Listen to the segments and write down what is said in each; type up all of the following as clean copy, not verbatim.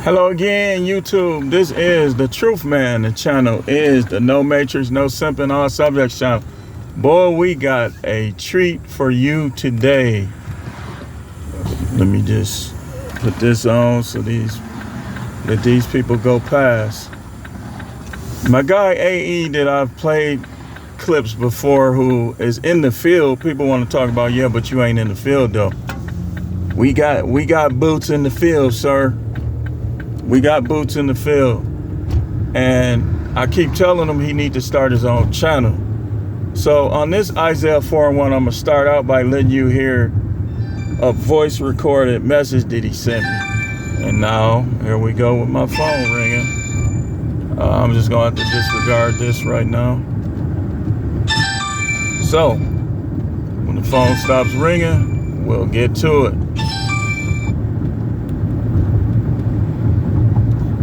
Hello again, YouTube. This is the Truth Man. The channel is the No Matrix, No Simping, All Subjects channel. Boy, we got a treat for you today. Let me just put this on so let these people go past. My guy AE that I've played clips before, who is in the field. People want to talk about, yeah, but you ain't in the field though. We got boots in the field, sir. We got boots in the field, and I keep telling him he need to start his own channel. So on this Isaiah 4:1, I'm gonna start out by letting you hear a voice recorded message that he sent me. And now here we go with my phone ringing. I'm just gonna have to disregard this right now. So when the phone stops ringing, we'll get to it.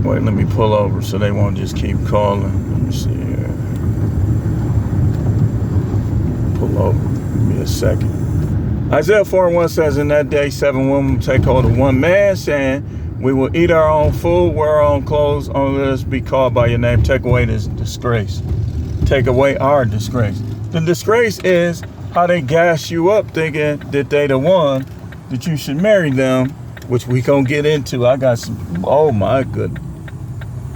Wait, let me pull over so they won't just keep calling. Let me see here. Pull over. Give me a second. Isaiah 4:1 says, in that day, 7 women will take hold of one man, saying, we will eat our own food, wear our own clothes, only let us be called by your name. Take away this disgrace. Take away our disgrace. The disgrace is how they gas you up thinking that they the one, that you should marry them, which we gonna get into. I got some, oh my goodness.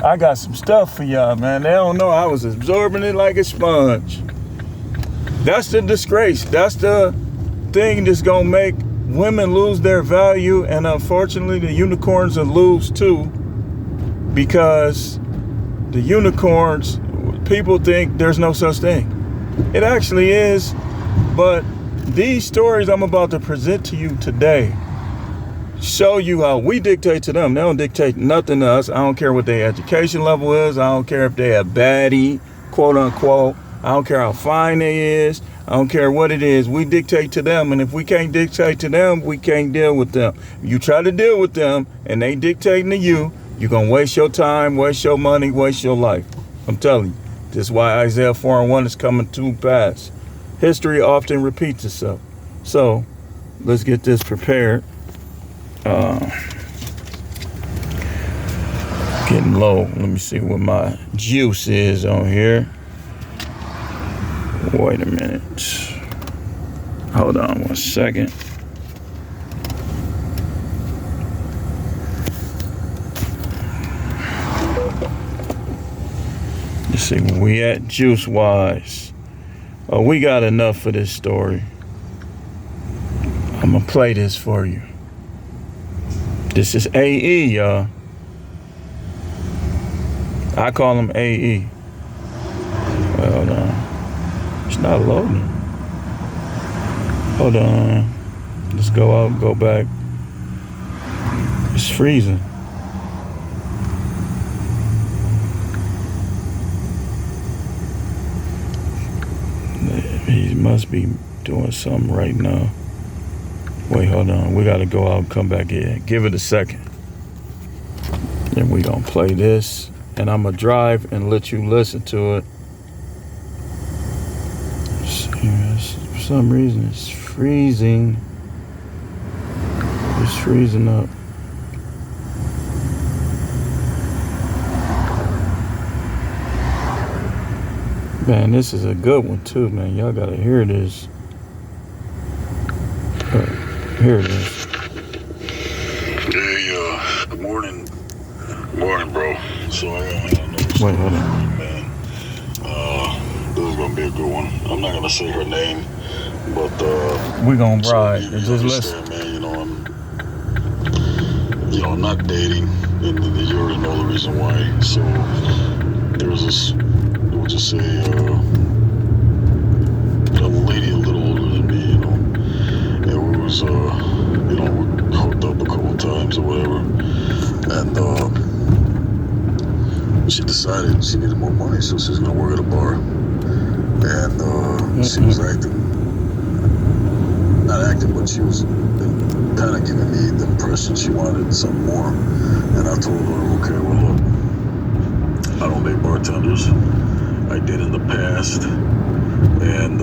I got some stuff for y'all, man. They don't know I was absorbing it like a sponge. That's the disgrace. That's the thing that's gonna make women lose their value, and unfortunately the unicorns will lose too, because the unicorns, people think there's no such thing. It actually is, but these stories I'm about to present to you today show you how we dictate to them. They don't dictate nothing to us. I don't care what their education level is. I don't care if they a baddie, quote unquote. I don't care how fine they is. I don't care what it is. We dictate to them, and if we can't dictate to them, we can't deal with them. If you try to deal with them and they dictating to you, you're gonna waste your time, waste your money, waste your life. I'm telling you. This is why Isaiah 4:1 is coming to pass. History often repeats itself. So let's get this prepared. Getting low. Let me see what my juice is on here. Wait a minute. Hold on 1 second. Let's see where we at juice wise. Oh, we got enough for this story. I'm gonna play this for you. This is AE, y'all. I call him AE. Well, hold on. It's not loading. Hold on. Let's go out and go back. It's freezing. He must be doing something right now. Wait, hold on. We gotta go out and come back in. Give it a second. Then we gonna play this, and I'm gonna drive and let you listen to it. For some reason, it's freezing. It's freezing up. Man, this is a good one too, man. Y'all gotta hear this. Here it is. Hey, good morning. Good morning, bro. So I got another Wait, hold on. man. This is gonna be a good one. I'm not gonna say her name, but we gonna so ride you and just listen. Man, I'm not dating, and you already know the reason why. So there's this, we'll just say, a lady a little older than me, and we was, we hooked up a couple times or whatever, and she decided she needed more money, so she was gonna work at a bar, and she was but she was kind of giving me the impression she wanted something more, and I told her, okay, well look, I don't date bartenders. I did in the past, and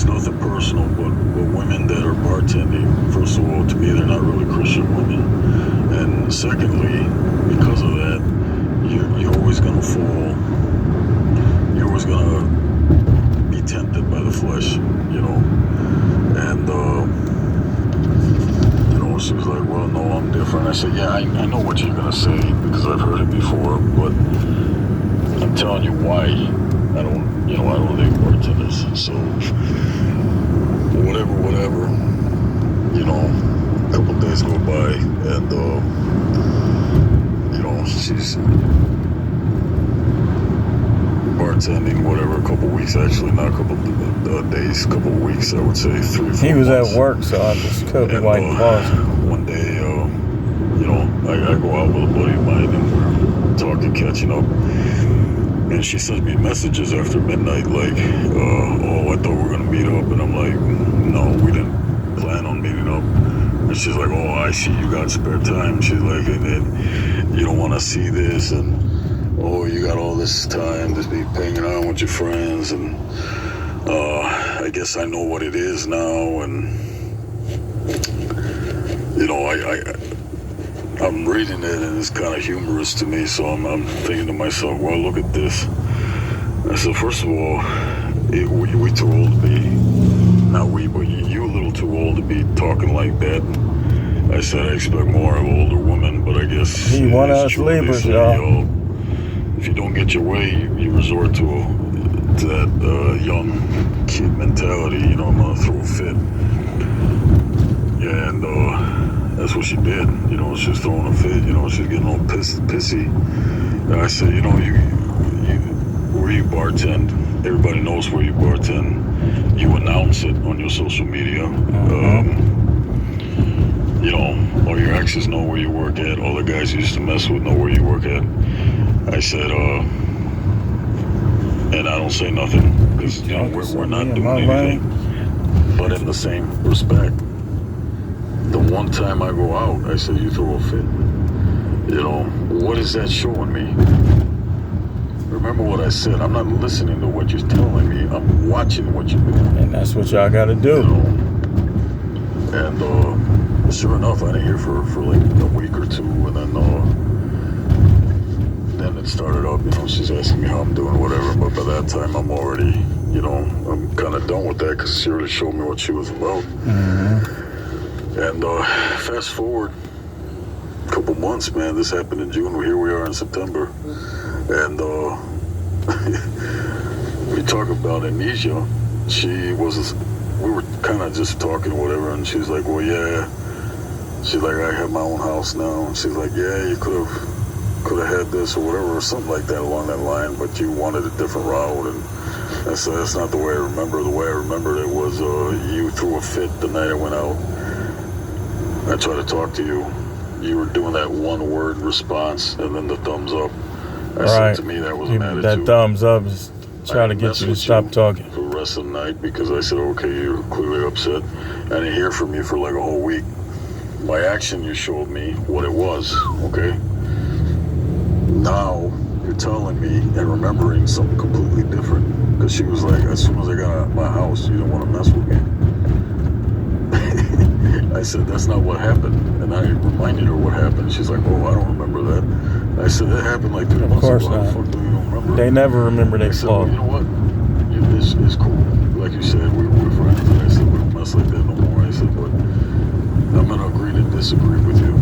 it's nothing personal, but women that are bartending, first of all, to me, they're not really Christian women. And secondly, because of that, you're always going to fall. You're always going to be tempted by the flesh, you know. And, you know, she was like, well, no, I'm different. I said, yeah, I know what you're going to say because I've heard it before, but I'm telling you why I don't date bartenders. So, whatever, you know, a couple days go by and, you know, she's bartending, whatever, a couple weeks, actually, not a couple days, couple weeks, I would say 3 or 4 He was months. at work, so I just could be And, like the boss. one day, you know, I go out with a buddy of mine and we're talking, catching up. And she sends me messages after midnight like, oh, I thought we were going to meet up. And I'm like, no, we didn't plan on meeting up. And she's like, oh, I see you got spare time. She's like, and then you don't want to see this. And, oh, you got all this time to be hanging out with your friends. And I guess I know what it is now. And, you know, I'm reading it and it's kind of humorous to me, so I'm thinking to myself, well, look at this. I said, first of all, we too old to be, not we, but you a little too old to be talking like that. I said, I expect more of older women, but I guess He one of us Libras, y'all. If you don't get your way, you resort to that young kid mentality, you know, I'm going to throw a fit. Yeah, and that's what she did. You know, she was throwing a fit. You know, she was getting all pissy. And I said, you know, you where you bartend, everybody knows where you bartend. You announce it on your social media. You know, all your exes know where you work at. All the guys you used to mess with know where you work at. I said, and I don't say nothing because, you know, we're not doing anything. But in the same respect, the one time I go out, I say, you throw a fit. You know, what is that showing me? Remember what I said. I'm not listening to what you're telling me. I'm watching what you're doing. And that's what y'all got to do. You know? And sure enough, I didn't hear for like a week or two. And then it started up. You know, she's asking me how I'm doing, whatever. But by that time, I'm already, you know, I'm kind of done with that because she already showed me what she was about. And fast forward a couple months, man, this happened in June. Here we are in September. And we talk about amnesia. We were kind of just talking or whatever, and she's like, well, yeah. She's like, I have my own house now. And she's like, yeah, you could have had this or whatever, or something like that along that line, but you wanted a different route. And I said, that's not the way I remember. The way I remembered it was you threw a fit the night I went out. I tried to talk to you. You were doing that one word response and then the thumbs up. I said to me that was an attitude. That thumbs up is trying to get you to stop talking. For the rest of the night because I said, okay, you're clearly upset. I didn't hear from you for like a whole week. By action, you showed me what it was, okay? Now you're telling me and remembering something completely different. Because she was like, as soon as I got out of my house, you didn't want to mess with me. I said, that's not what happened. And I reminded her what happened. She's like, oh, I don't remember that. I said, that happened like 3 months ago. Of course How the fuck do you don't remember? They never remember their I said, well, flaw. you know what? It's cool. Like you said, we're friends. And I said, we don't mess like that no more. I said, but I'm going to agree to disagree with you.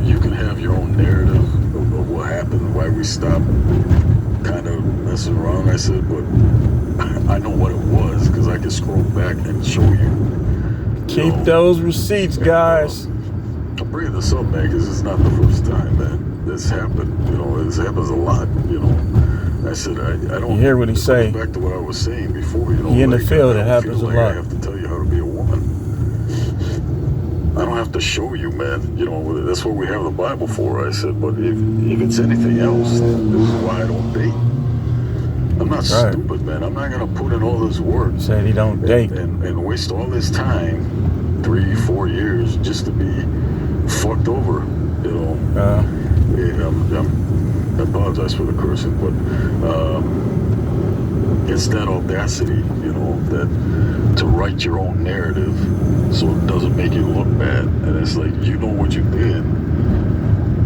You can have your own narrative of what happened, why we stopped kind of messing around. I said, but I know what it was because I can scroll back and show you. Keep those receipts, guys. I'm bringing this up, man, because it's not the first time, man. This happened. You know, this happens a lot, you know. I said, I don't... You hear what he say? Back to what I was saying before, you know. He in the like, field, it happens a like lot. I have to tell you how to be a woman. I don't have to show you, man. You know, that's what we have the Bible for. I said, but if it's anything else, this is why I don't date. I'm not stupid, man. I'm not going to put in all this work. Said he don't date. And waste all this time, 3-4 years, just to be fucked over, you know. I apologize for the cursing, but it's that audacity, you know, that to write your own narrative so it doesn't make you look bad. And it's like, you know what you did.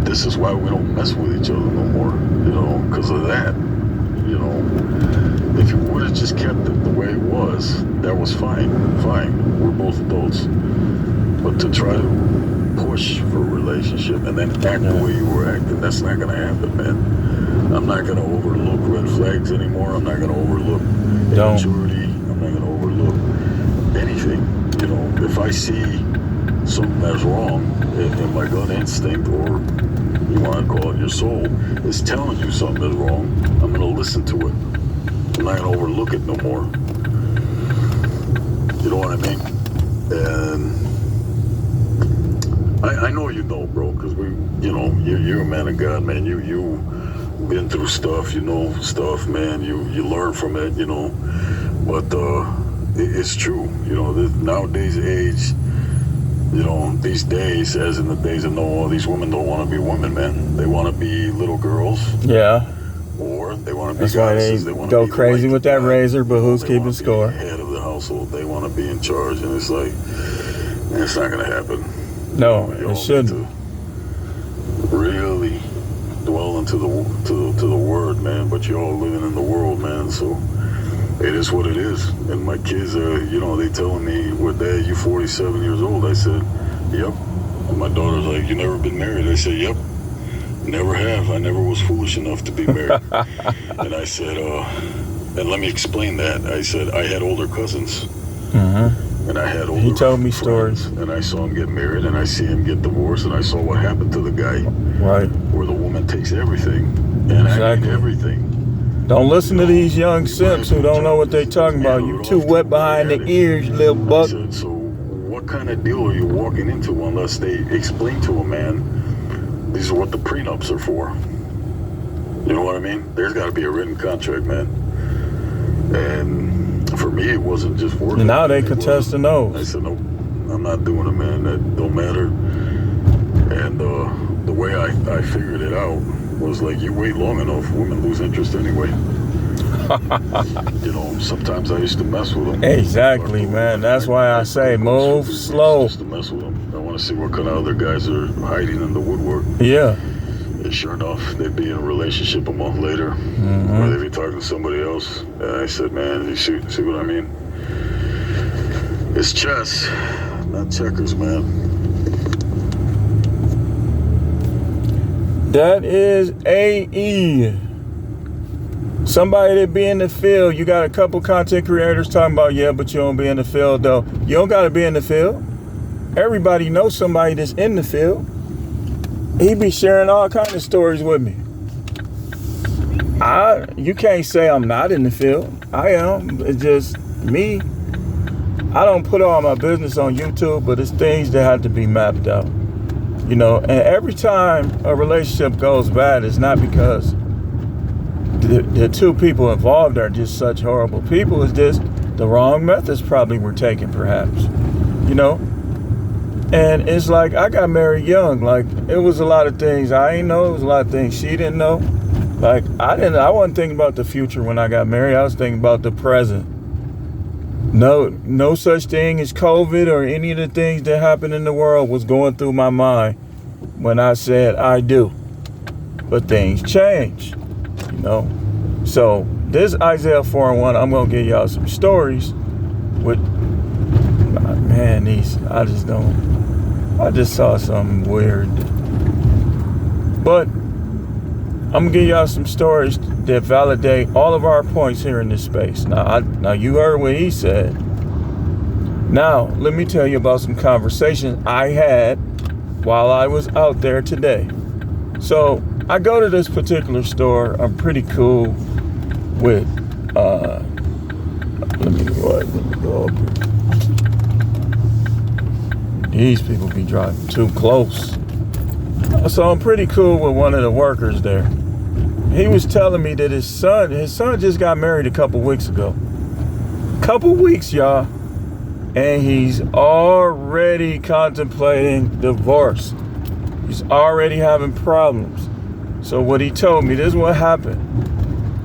This is why we don't mess with each other no more, you know, because of that. You know, if you would have just kept it the way it was, that was fine. We're both adults. But to try to push for a relationship and then act the way you were acting, that's not going to happen, man. I'm not going to overlook red flags anymore. I'm not going to overlook immaturity. I'm not going to overlook anything. You know, if I see something that's wrong in my gut instinct, or you want to call it your soul, is telling you something is wrong, I'm going to listen to it. I'm not going to overlook it no more. You know what I mean? And I know you know, bro, because you know, you're a man of God, man. You been through stuff, you know stuff, man. You learn from it, you know. But it's true, you know. Nowadays age, you know, these days, as in the days of Noah, these women don't want to be women, man. They want to be little girls. Yeah. Or they want to be That's goddesses. why they go crazy with that razor, but who's keeping score? Be head of the household. They want to be in charge, and it's like, man, it's not gonna happen. No, you it shouldn't. Really dwell into the word, man. But you're all living in the world, man. So it is what it is. And my kids are, you know, they telling me, "Well, Dad, you 47 years old." I said, "Yep." And my daughter's like, "You never been married?" I said, "Yep, never have. I never was foolish enough to be married." And I said, and let me explain that. I said I had older cousins. Mm-hmm. And I had older He told me friends, stories. and I saw him get married, and I see him get divorced, and I saw what happened to the guy. Right. Where the woman takes everything. And exactly. I mean everything. Don't listen to these young simps who don't know what they talking about. You too wet behind the ears, you little buck. I said, so what kind of deal are you walking into unless they explain to a man, these are what the prenups are for? You know what I mean? There's got to be a written contract, man. And for me, it wasn't just for them. Now they contest the nose. I said, no, I'm not doing it, man. That don't matter. And the way I figured it out was like, you wait long enough, women lose interest anyway. You know, sometimes I used to mess with them. Exactly, man. That's why I say move slow. Just to mess with them. I want to see what kind of other guys are hiding in the woodwork. Yeah. And sure enough, they'd be in a relationship a month later, or they'd be talking to somebody else. And I said, man, you see what I mean? It's chess, not checkers, man. That is AE. Somebody that be in the field. You got a couple content creators talking about, yeah, but you don't be in the field, though. You don't got to be in the field. Everybody knows somebody that's in the field. He be sharing all kinds of stories with me. You can't say I'm not in the field. I am. It's just me. I don't put all my business on YouTube, but it's things that have to be mapped out. You know, and every time a relationship goes bad, it's not because the two people involved are just such horrible people. It's just the wrong methods probably were taken, perhaps. You know? And it's like, I got married young. Like, it was a lot of things I didn't know. It was a lot of things she didn't know. Like, I wasn't thinking about the future when I got married. I was thinking about the present. No such thing as COVID or any of the things that happen in the world was going through my mind when I said I do. But things change, you know. So, this Isaiah 4:1, I'm going to give y'all some stories with, man, I just saw something weird. But I'm going to give y'all some stories that validate all of our points here in this space. Now you heard what he said. Now, let me tell you about some conversations I had while I was out there today. So, I go to this particular store. I'm pretty cool with, let me go up here. These people be driving too close. So I'm pretty cool with one of the workers there. He was telling me that his son just got married a couple weeks ago. Couple weeks, y'all. And he's already contemplating divorce. He's already having problems. So what he told me, this is what happened.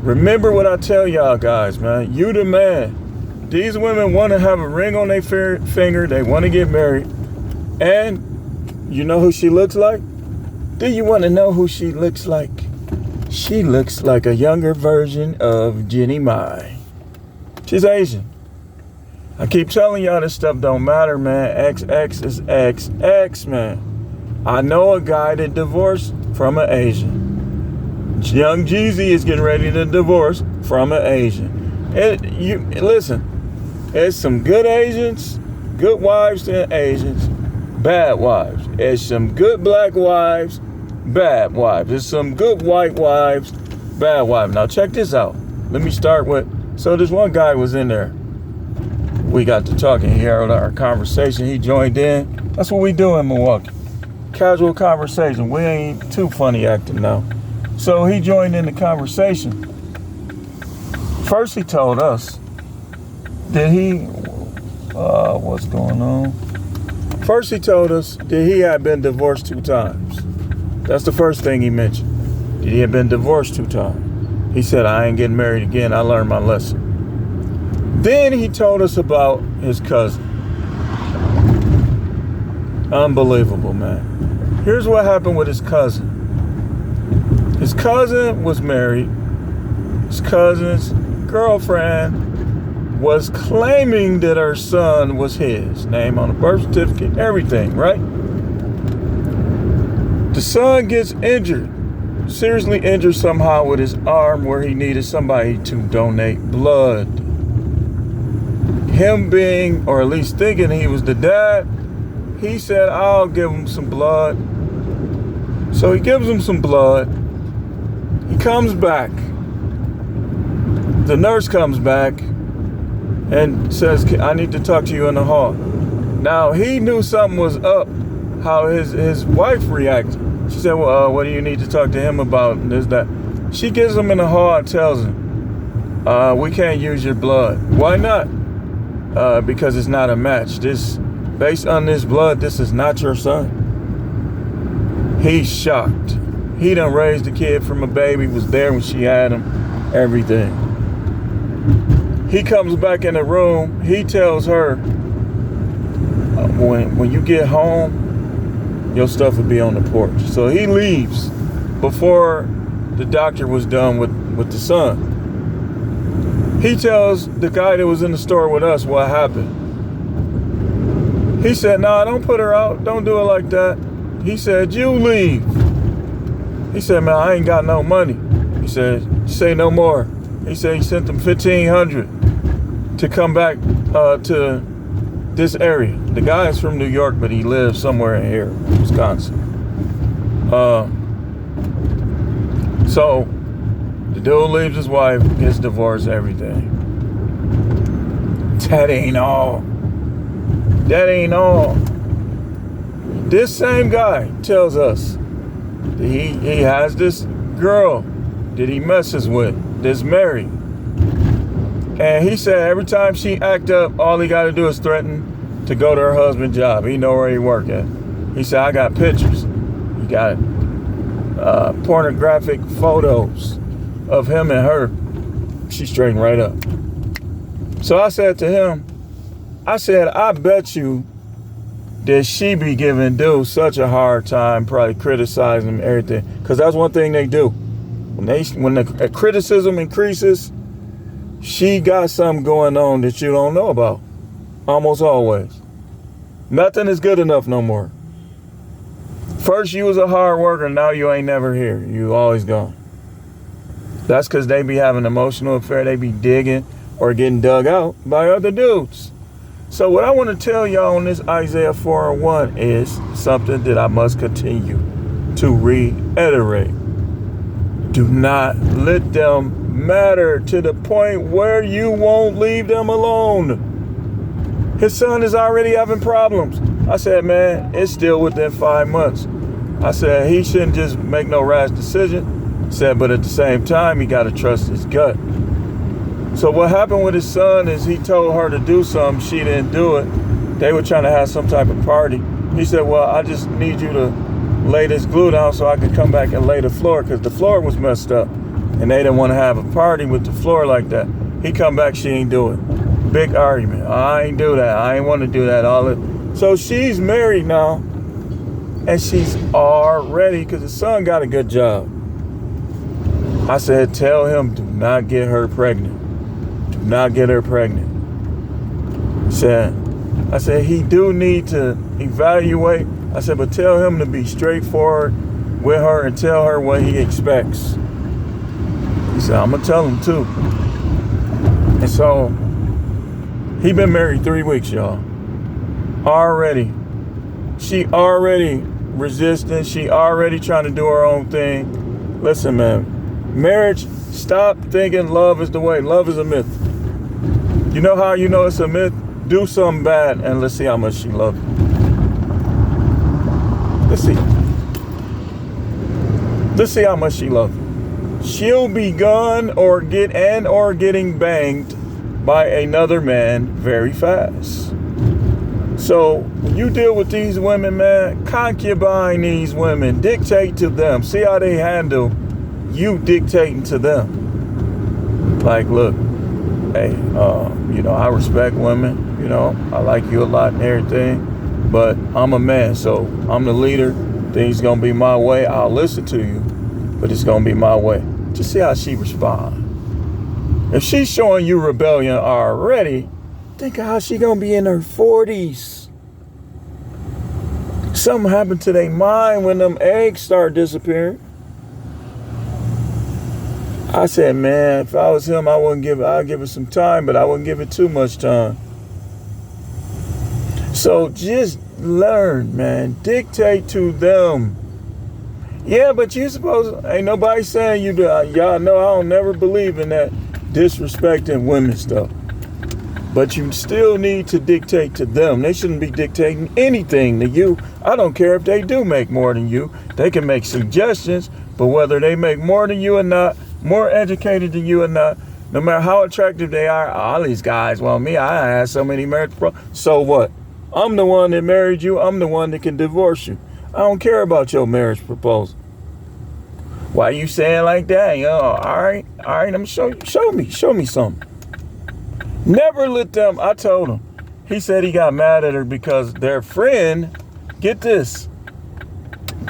Remember what I tell y'all guys, man. You the man. These women want to have a ring on their finger. They want to get married. And you know who she looks like? Do you want to know who she looks like? She looks like a younger version of Jenny Mai. She's Asian. I keep telling y'all this stuff don't matter, man. XX is XX, man. I know a guy that divorced from an Asian. Young Jeezy is getting ready to divorce from an Asian. Listen, there's some good Asians, good wives to Asians, bad wives. There's some good black wives, bad wives. There's some good white wives, bad wives. Now check this out. Let me start with, so this one guy was in there. We got to talking, he heard our conversation, he joined in. That's what we do in Milwaukee. Casual conversation. We ain't too funny acting now. So he joined in the conversation. First he told us that what's going on? First he told us that he had been divorced 2 times. That's the first thing he mentioned. He had been divorced 2 times. He said, I ain't getting married again. I learned my lesson. Then he told us about his cousin. Unbelievable, man. Here's what happened with his cousin. His cousin was married. His cousin's girlfriend was claiming that her son was his. Name on the birth certificate, everything, right? The son gets injured, seriously injured somehow with his arm where he needed somebody to donate blood. Him being, or at least thinking he was the dad, he said, I'll give him some blood. So he gives him some blood. He comes back. The nurse comes back and says, I need to talk to you in the hall. Now, he knew something was up, how his wife reacted. She said, well, what do you need to talk to him about? And this, that. She gets him in the hall and tells him, we can't use your blood. Why not? Because it's not a match. Based on this blood, this is not your son. He's shocked. He done raised the kid from a baby, was there when she had him, everything. He comes back in the room. He tells her, when you get home, your stuff will be on the porch. So he leaves before the doctor was done with the son. He tells the guy that was in the store with us what happened. He said, nah, don't put her out. Don't do it like that. He said, you leave. He said, man, I ain't got no money. He said, say no more. He said he sent them $1,500 to come back to this area. The guy is from New York, but he lives somewhere in here, Wisconsin. So the dude leaves his wife, gets divorced, everything. That ain't all. That ain't all. This same guy tells us that he has this girl that he messes with, that's married. And he said every time she act up, all he got to do is threaten to go to her husband's job. He know where he work at. He said, I got pictures. He got pornographic photos of him and her. She straightened right up. So I said to him, I bet you that she be giving dudes such a hard time, probably criticizing him, everything. Because that's one thing they do. When the criticism increases, she got something going on that you don't know about. Almost always. Nothing is good enough no more. First you was a hard worker, now you ain't never here. You always gone. That's because they be having an emotional affair. They be digging or getting dug out by other dudes. So what I want to tell y'all on this Isaiah 4:1 is something that I must continue to reiterate. Do not let them matter to the point where you won't leave them alone. His son is already having problems. I said, man, it's still within 5 months. I said, he shouldn't just make no rash decision. I said, but at the same time, he got to trust his gut. So what happened with his son is he told her to do something. She didn't do it. They were trying to have some type of party. He said, well, I just need you to lay this glue down so I could come back and lay the floor, because the floor was messed up. And they didn't want to have a party with the floor like that. He come back, she ain't do it. big argument. I ain't do that. I ain't want to do that. So she's married now, and she's already, because the son got a good job. I said, tell him, do not get her pregnant. Do not get her pregnant. I said, he do need to evaluate. I said, but tell him to be straightforward with her and tell her what he expects. He said, I'm going to tell him too. And so, he been married 3 weeks, y'all. Already. She already resisting. She already trying to do her own thing. Listen, man. Marriage, stop thinking love is the way. Love is a myth. You know how you know it's a myth? Do something bad and let's see how much she loves you. Let's see how much she loves you. She'll be gone or getting banged by another man very fast. So when you deal with these women, man, concubine these women, dictate to them. See how they handle you dictating to them. Like, look, hey, I respect women. I like you a lot and everything, but I'm a man, so I'm the leader. Things gonna be my way. I'll listen to you, but it's gonna be my way. Just see how she responds. If she's showing you rebellion already, think of how she gonna be in her 40s. Something happened to their mind when them eggs start disappearing. I said, man, if I was him, I'd give it some time, but I wouldn't give it too much time. So just learn, man. Dictate to them. Yeah, but you supposed, ain't nobody saying you do. Y'all know I don't never believe in that disrespecting women stuff. But you still need to dictate to them. They shouldn't be dictating anything to you. I don't care if they do make more than you. They can make suggestions, but whether they make more than you or not, more educated than you or not, no matter how attractive they are, all these guys want me. I had so many marriage problems. So what? I'm the one that married you. I'm the one that can divorce you. I don't care about your marriage proposal. Why you saying like that? All right, I'm gonna show me something. Never let them, I told him. He said he got mad at her because their friend, get this,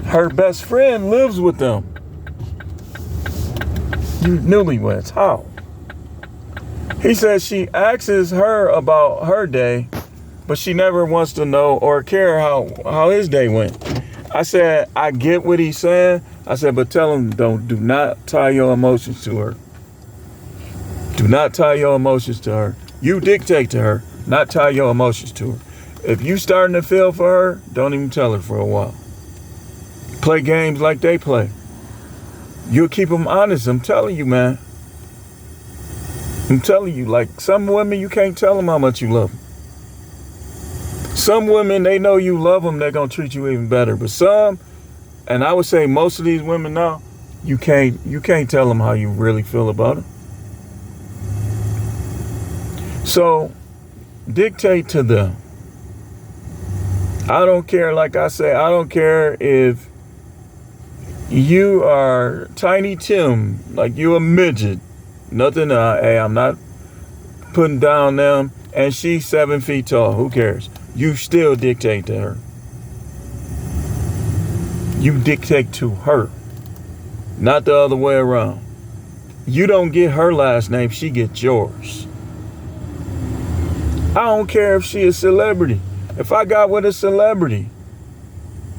her best friend lives with them. You newlyweds, how? He said she asks her about her day, but she never wants to know or care how his day went. I said, I get what he's saying. I said, but tell him do not tie your emotions to her. Do not tie your emotions to her. You dictate to her, not tie your emotions to her. If you starting to feel for her, don't even tell her for a while. Play games like they play. You'll keep them honest. I'm telling you, man. I'm telling you, like some women, you can't tell them how much you love them. Some women, they know you love them, they're going to treat you even better. But some, and I would say most of these women now, you can't tell them how you really feel about them. So, dictate to them. I don't care, like I say, I don't care if you are Tiny Tim, like you a midget. Nothing, hey, I'm not putting down them, and she's 7 feet tall. Who cares? You still dictate to her. You dictate to her, not the other way around. You don't get her last name, she gets yours. I don't care if she a celebrity. If I got with a celebrity,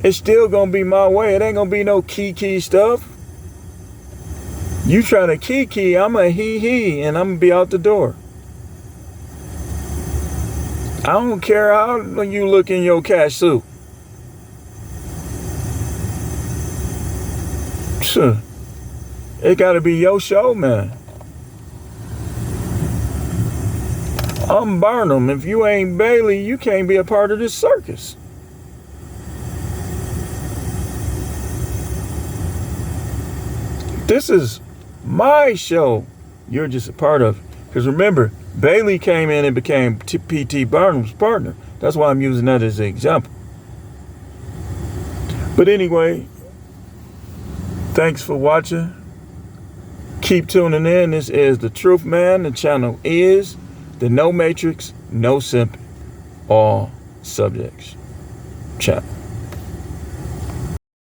it's still gonna be my way. It ain't gonna be no kiki stuff. You try to kiki, I'm a he, and I'm gonna be out the door. I don't care how you look in your cash suit. It gotta be your show, man. I'm Barnum. If you ain't Bailey, you can't be a part of this circus. This is my show. You're just a part of it. Because remember, Bailey came in and became P.T. Barnum's partner. That's why I'm using that as an example. But anyway, thanks for watching. Keep tuning in. This is The Truth Man. The channel is The no matrix, no simp, all subjects. Ciao.